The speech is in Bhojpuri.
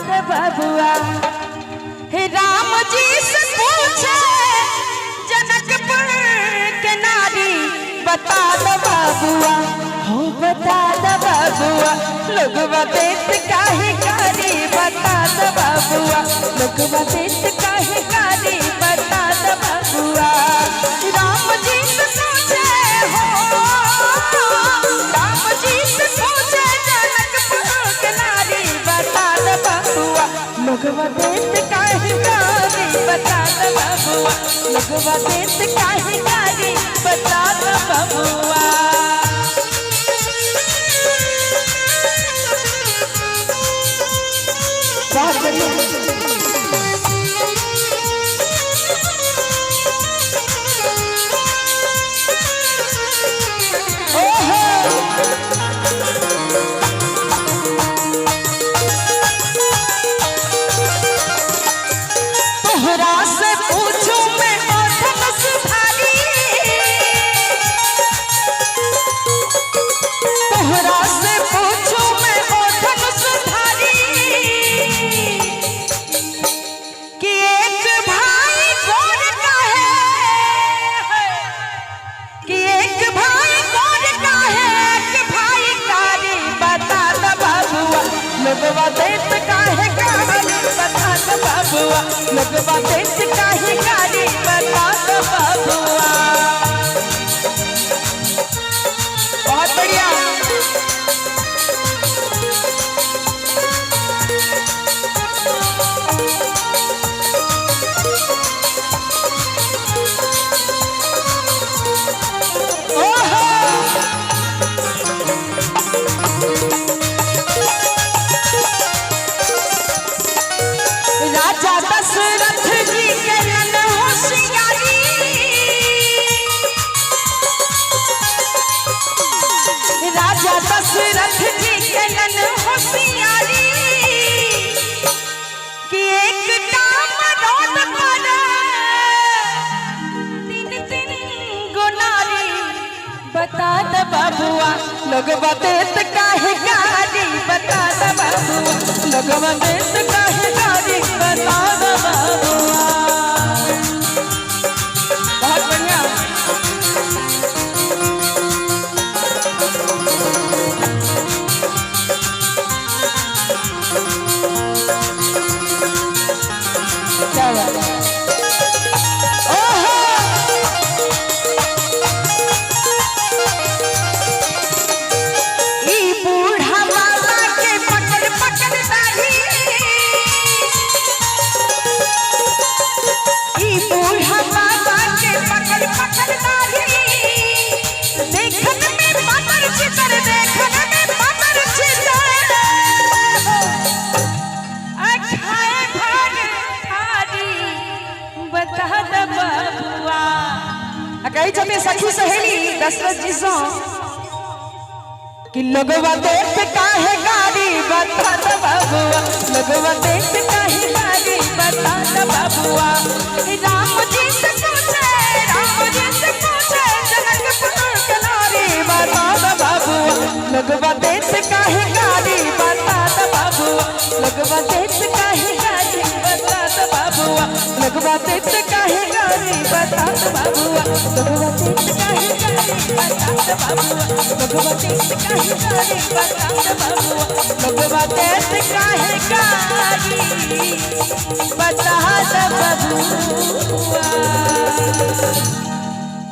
दे बबुआ। हे राम जी से पूछे जनकपुर के नारी बता दे बबुआ, हो बता दे बबुआ। लोगवा देत काहे कारी बता दे बबुआ, लोगवा देत काहे कारी बता दे बबुआ। राम जी से पूछे हो, राम जी से पूछे जनकपुर के नारी बता दे बबुआ, लोगवा देत काहे कारी बता दे बबुआ, लोगवा देत काहे कारी बता दे बबुआ। तोहरा से पूछूं मैं ओठन सुधारी, तोहरा से पूछूं मैं ओठन सुधारी, कि एक भाई कौन का है, कि एक भाई कौन का है, एक भाई कारी बता दे बबुआ, लोगवा देत काहे कारी बता दे बबुआ, लोगवा देत काहे कारी बता दे बबुआ। बहुत बढ़िया। राजा दशरथ जी के नन होशियारी, राजा दशरथ जी के नन होशियारी, कि एक काम रोज करे तीन तीन गुनारी बता दे बबुआ, लोगवा देत काहे कारी बता दे बबुआ, लोगवा देत काहे कारी बता दे बबुआ। बहुत बढ़िया। क्या बात है। कही जब सखी सहेली दशरथ जी सो कि लोगवा देत काहे कारी बता दे बबुआ, लोगवा देत काहे कारी बता दे बबुआ। राम जी से पूछे, राम जी से पूछे जनकपुर के नारी बता दे बबुआ, लोगवा देत काहे कारी बता दे बबुआ, लोगवा देत काहे कारी बता दे बबुआ, लोगवा देत काहे कारी बता दे बबुआ, लोगवा देत काहे कारी बता दे बबुआ, लोगवा देत काहे कारी बता दे बबुआ, लोगवा देत काहे कारी बता दे बबुआ।